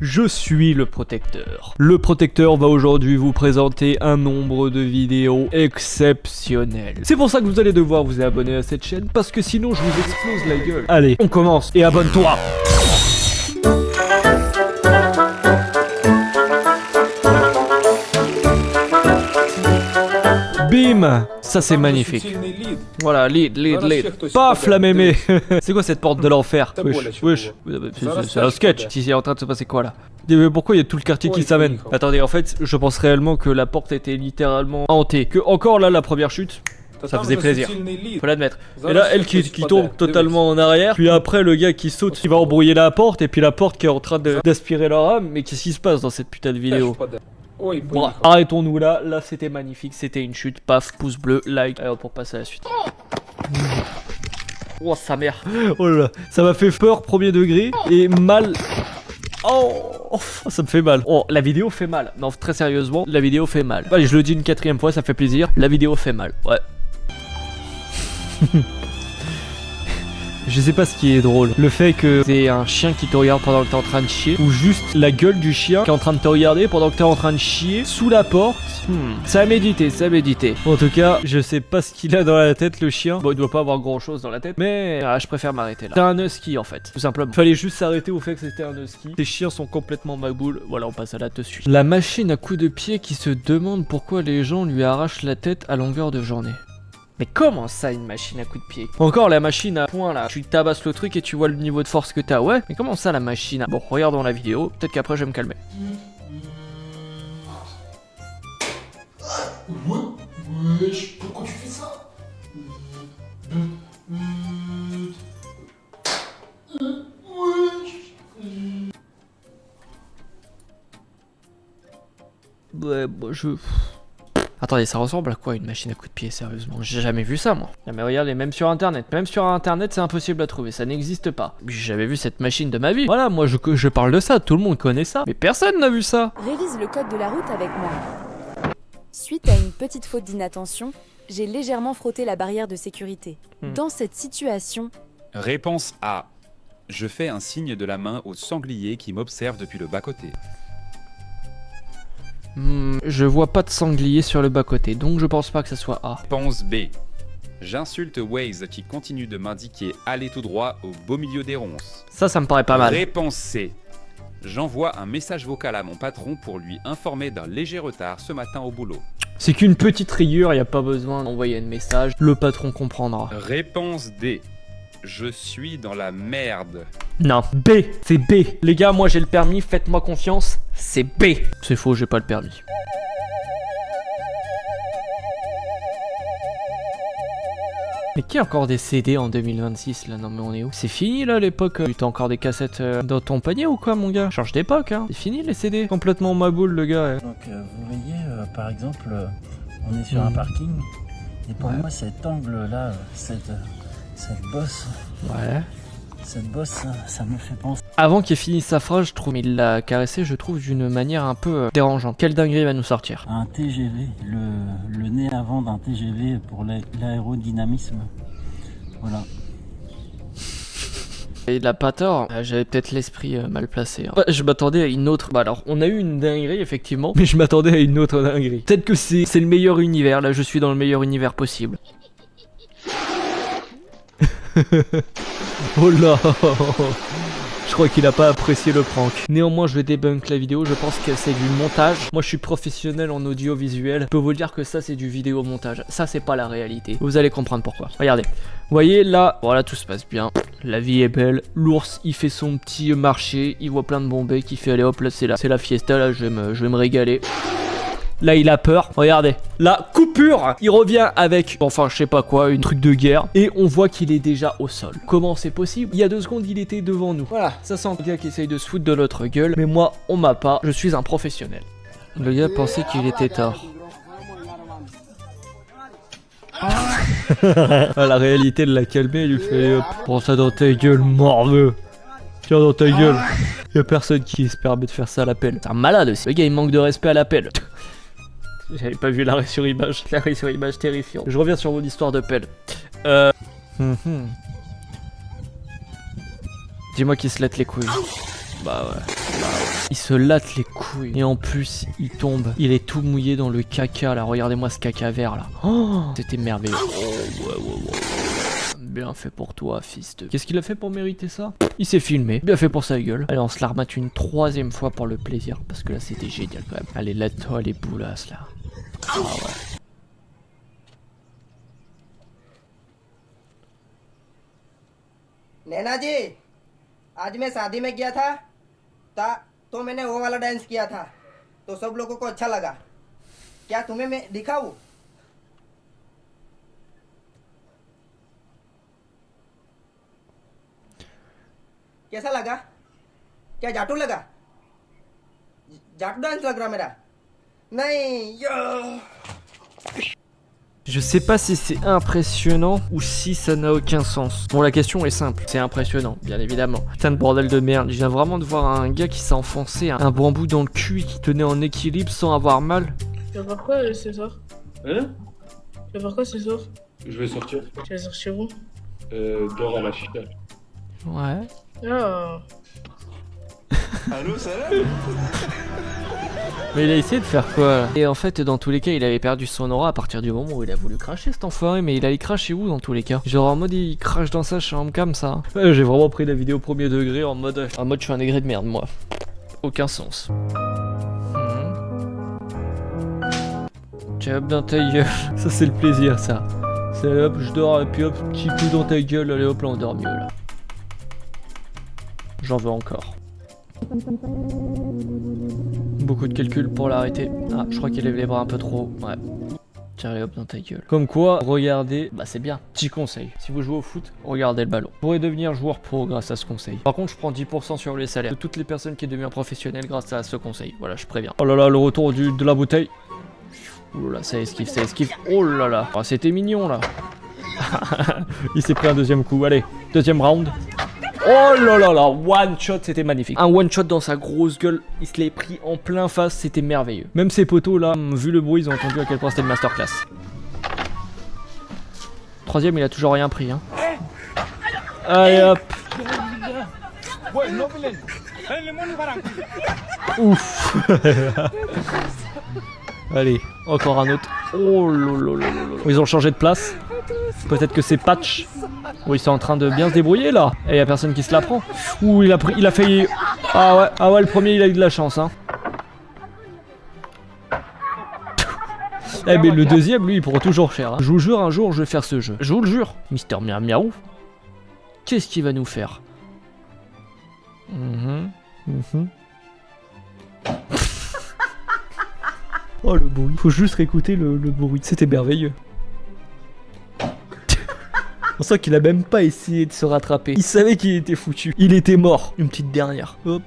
Je suis le protecteur. Le protecteur va aujourd'hui vous présenter un nombre de vidéos exceptionnelles. C'est pour ça que vous allez devoir vous abonner à cette chaîne, parce que sinon je vous explose la gueule. Allez, on commence et abonne-toi. Bim! Ça c'est magnifique. Voilà, lead. Paf la mémé. C'est quoi cette porte de l'enfer? Wesh. C'est un sketch. Si c'est en train de se passer quoi là? Mais pourquoi il y a tout le quartier qui s'amène? Attendez, en fait, je pense réellement que la porte était littéralement hantée. Que encore là, la première chute, ça faisait plaisir. Faut l'admettre. Et là, elle qui tombe totalement en arrière. Puis après, le gars qui saute, qui va embrouiller la porte. Et puis la porte qui est en train d'aspirer leur âme. Mais qu'est-ce qui se passe dans cette putain de vidéo? Bon, arrêtons-nous là. Là, c'était magnifique. C'était une chute. Paf, pouce bleu, like. Allez, pour passer à la suite. Oh, sa mère. Oh là là. Ça m'a fait peur, premier degré. Et mal. Oh, ça me fait mal. Oh, la vidéo fait mal. Non, très sérieusement, la vidéo fait mal. Allez, je le dis une quatrième fois, ça fait plaisir. La vidéo fait mal. Ouais. Je sais pas ce qui est drôle. Le fait que c'est un chien qui te regarde pendant que t'es en train de chier, ou juste la gueule du chien qui est en train de te regarder pendant que t'es en train de chier sous la porte. Ça a médité, ça a médité. En tout cas, je sais pas ce qu'il a dans la tête, le chien. Bon, il doit pas avoir grand chose dans la tête, mais je préfère m'arrêter là. C'est un husky en fait, tout simplement. Fallait juste s'arrêter au fait que c'était un husky. Ces chiens sont complètement magoules. Voilà, on passe à la dessus. La machine à coups de pied qui se demande pourquoi les gens lui arrachent la tête à longueur de journée. Mais comment ça, une machine à coups de pied? Encore la machine à point là, tu tabasses le truc et tu vois le niveau de force que t'as, ouais. Mais comment ça la machine à... Bon, regardons la vidéo, peut-être qu'après je vais me calmer. Wesh, pourquoi tu fais ça? Ouais, bon, Attendez, ça ressemble à quoi une machine à coups de pied, sérieusement? J'ai jamais vu ça, moi. Mais regardez, même sur internet, c'est impossible à trouver, ça n'existe pas. J'ai jamais vu cette machine de ma vie. Voilà, moi je parle de ça, tout le monde connaît ça. Mais personne n'a vu ça. Révise le code de la route avec moi. Suite à une petite faute d'inattention, j'ai légèrement frotté la barrière de sécurité. Dans cette situation... Réponse A. Je fais un signe de la main au sanglier qui m'observe depuis le bas-côté. Je vois pas de sanglier sur le bas-côté, donc je pense pas que ça soit A. Réponse B. J'insulte Waze qui continue de m'indiquer aller tout droit au beau milieu des ronces. Ça me paraît pas mal. Réponse C. J'envoie un message vocal à mon patron pour lui informer d'un léger retard ce matin au boulot. C'est qu'une petite rayure, y a pas besoin d'envoyer un message, le patron comprendra. Réponse D. Je suis dans la merde. Non, B, c'est B. Les gars, moi j'ai le permis, faites-moi confiance, c'est B. C'est faux, j'ai pas le permis. Mais qui a encore des CD en 2026 là? Non mais on est où? C'est fini là l'époque? T'as encore des cassettes dans ton panier ou quoi mon gars? Change d'époque hein. C'est fini les CD. Complètement maboule le gars. Donc vous voyez par exemple on est sur un parking et pour moi cet angle là, cette bosse. Ouais. Cette bosse, ça me fait penser. Avant qu'il finisse sa phrase, je trouve, mais il l'a caressé, je trouve, d'une manière un peu dérangeante. Quelle dinguerie va nous sortir? Un TGV, le nez avant d'un TGV pour l'aérodynamisme. Voilà. Et il a pas tort, j'avais peut-être l'esprit mal placé. Hein. Je m'attendais à une autre. Bah alors, on a eu une dinguerie, effectivement, mais je m'attendais à une autre dinguerie. Peut-être que c'est le meilleur univers, là, je suis dans le meilleur univers possible. Oh là. Je crois qu'il a pas apprécié le prank. Néanmoins, je vais débunk la vidéo, je pense que c'est du montage. Moi, je suis professionnel en audiovisuel. Je peux vous dire que ça, c'est du vidéo montage. Ça, c'est pas la réalité. Vous allez comprendre pourquoi. Regardez. Vous voyez, là, voilà, tout se passe bien. La vie est belle. L'ours, il fait son petit marché. Il voit plein de bombés qui fait, allez hop, là, c'est la fiesta. Là, je vais me régaler. Là il a peur, regardez. La coupure, il revient avec, enfin je sais pas quoi, une truc de guerre. Et on voit qu'il est déjà au sol. Comment c'est possible? Il y a 2 secondes il était devant nous. Voilà, ça sent le gars qui essaye de se foutre de notre gueule. Mais moi on m'a pas, je suis un professionnel. Le gars pensait qu'il était tort. La réalité de l'a calmé, il lui fait hop, prends ça dans ta gueule, morveux. Tiens dans ta gueule. Y'a personne qui se permet de faire ça à l'appel. C'est un malade aussi. Le gars il manque de respect à l'appel. J'avais pas vu l'arrêt sur image. L'arrêt sur image terrifiant. Je reviens sur mon histoire de pelle. Dis-moi qui se lette les couilles. Bah ouais. Il se latte les couilles. Et en plus, il tombe. Il est tout mouillé dans le caca là. Regardez-moi ce caca vert là. Oh, c'était merveilleux. Oh, ouais. Bien fait pour toi, fils de... Qu'est-ce qu'il a fait pour mériter ça? Il s'est filmé. Bien fait pour sa gueule. Allez, on se la remate une 3e fois pour le plaisir. Parce que là, c'était génial quand même. Allez, latte-toi les boulasses là. Ah ouais. नैना जी, आज मैं शादी में गया था तो मैंने वो वाला डांस किया था तो सब लोगों को अच्छा लगा। क्या तुम्हें मैं दिखाऊं? कैसा लगा? क्या जाटू लगा? जाटू डांस लग रहा मेरा? नहीं यो। Je sais pas si c'est impressionnant ou si ça n'a aucun sens. Bon, la question est simple. C'est impressionnant, bien évidemment. Putain de bordel de merde. Je viens vraiment de voir un gars qui s'est enfoncé un bambou dans le cul et qui tenait en équilibre sans avoir mal. Tu vas faire quoi ce soir? Hein? Tu vas faire quoi ce soir? Je vais sortir. Tu vas sortir où? Dehors à la chicha. Ouais. Ah. Allô, salam? Mais il a essayé de faire quoi là? Et en fait, dans tous les cas, il avait perdu son aura à partir du moment où il a voulu cracher cet enfoiré. Mais il allait cracher où dans tous les cas? Genre en mode il crache dans sa chambre comme ça. Ouais, j'ai vraiment pris la vidéo premier degré en mode je suis un degré de merde moi. Aucun sens. Tiens hop dans ta gueule. Ça c'est le plaisir ça. C'est hop je dors et puis hop petit coup dans ta gueule. Allez hop là on dort mieux là. J'en veux encore. Beaucoup de calculs pour l'arrêter. Ah, je crois qu'il lève les bras un peu trop. Ouais. Tiens, allez hop dans ta gueule. Comme quoi, regardez, bah c'est bien. Petit conseil. Si vous jouez au foot, regardez le ballon. Vous pourrez devenir joueur pro grâce à ce conseil. Par contre, je prends 10% sur les salaires de toutes les personnes qui deviennent professionnelles grâce à ce conseil. Voilà, je préviens. Oh là là, le retour de la bouteille. Oh là, ça esquive, ça esquive. Oh là là. Oh, c'était mignon là. Il s'est pris un deuxième coup. Allez, deuxième round. Oh là là là, one shot, c'était magnifique. Un one shot dans sa grosse gueule, il se l'est pris en plein face, c'était merveilleux. Même ses potos là, vu le bruit, ils ont entendu à quel point c'était une masterclass. Troisième, il a toujours rien pris hein. Allez hop. Ouf. Allez, encore un autre. Oh là. Ils ont changé de place. Peut-être que c'est Patch. Oui, ils sont en train de bien se débrouiller là. Et y a personne qui se la prend. Ouh, il a failli. Ah ouais, le premier il a eu de la chance hein. Eh mais le deuxième lui il prend toujours cher hein. Je vous jure un jour je vais faire ce jeu. Je vous le jure. Mister Miaou Miaou. Qu'est-ce qu'il va nous faire? Oh le bruit. Faut juste réécouter le bruit. C'était merveilleux. On sent qu'il a même pas essayé de se rattraper. Il savait qu'il était foutu. Il était mort. Une petite dernière. Hop.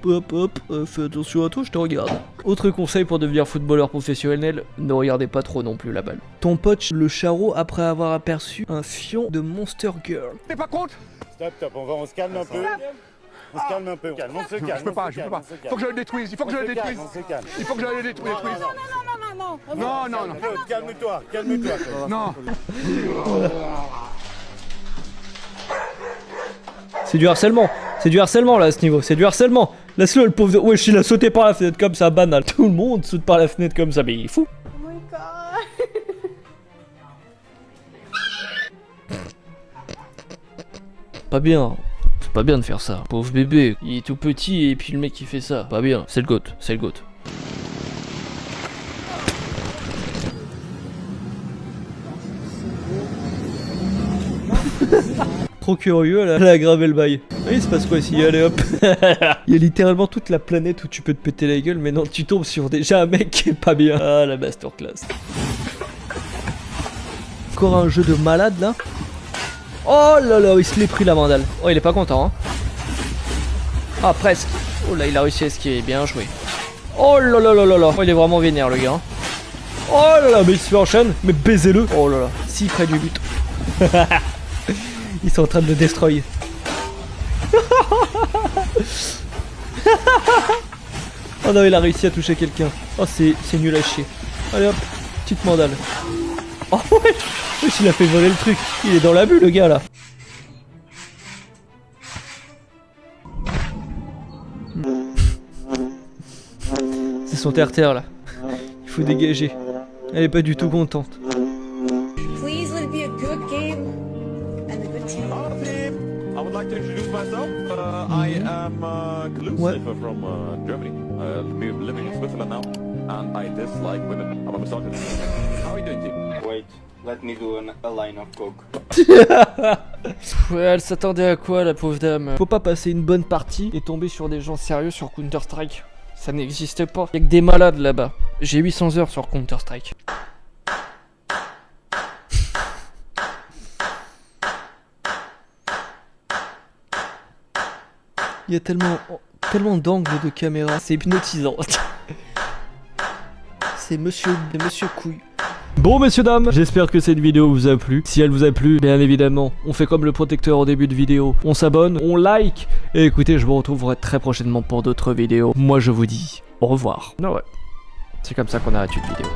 Fais attention à toi, je te regarde. Autre conseil pour devenir footballeur professionnel, ne regardez pas trop non plus la balle. Ton pote le charreau après avoir aperçu un fion de Monster Girl. T'es pas contre? Stop, on se calme un peu. On se calme un peu. On se calme. Je peux pas. Faut que je le détruise. Il faut que je le détruise. Il faut que je le détruise. Non. Calme-toi. Non. C'est du harcèlement là à ce niveau, c'est du harcèlement. Laisse-le le pauvre. Wesh, il a sauté par la fenêtre comme ça, banal. Tout le monde saute par la fenêtre comme ça, mais il est fou. Oh my god. Pas bien. C'est pas bien de faire ça. Pauvre bébé, il est tout petit et puis le mec qui fait ça. Pas bien. C'est le goat. Trop curieux, là, elle a aggravé le bail. Ah, il se passe quoi ici? Allez hop. Il y a littéralement toute la planète où tu peux te péter la gueule, mais non, tu tombes sur déjà un mec qui est pas bien. Ah, la masterclass. Encore un jeu de malade là. Oh là là, il se l'est pris la mandale. Oh, il est pas content hein. Ah, presque. Oh là, il a réussi à esquiver, bien joué. Oh là là là là là. Oh, il est vraiment vénère le gars hein. Oh là là, mais il se fait enchaîner, mais baisez-le. Oh là là, si près du but. Ils sont en train de le destroyer. Oh non, il a réussi à toucher quelqu'un. Oh, c'est nul à chier. Allez hop, petite mandale. Oh ouais, il a fait voler le truc. Il est dans l'abus le gars là. son terre-terre là. Il faut dégager. Elle est pas du tout contente. Please let it be a good game and a good team. I would like to introduce myself. I am Lucifer from Germany. Living in Switzerland now, and I dislike women. I'm a misogynist. How are you doing, team? Wait, let me do a line of coke. Ouais, elle s'attendait à quoi la pauvre dame? Faut pas passer une bonne partie et tomber sur des gens sérieux sur Counter-Strike. Ça n'existe pas. Y'a que des malades là-bas. J'ai 800 heures sur Counter-Strike. Il y a tellement d'angles de caméra, c'est hypnotisant. C'est monsieur couille. Bon messieurs dames, j'espère que cette vidéo vous a plu. Si elle vous a plu, bien évidemment, on fait comme le protecteur au début de vidéo. On s'abonne, on like. Et écoutez, je vous retrouverai très prochainement pour d'autres vidéos. Moi je vous dis au revoir. Ah ouais, c'est comme ça qu'on arrête une vidéo.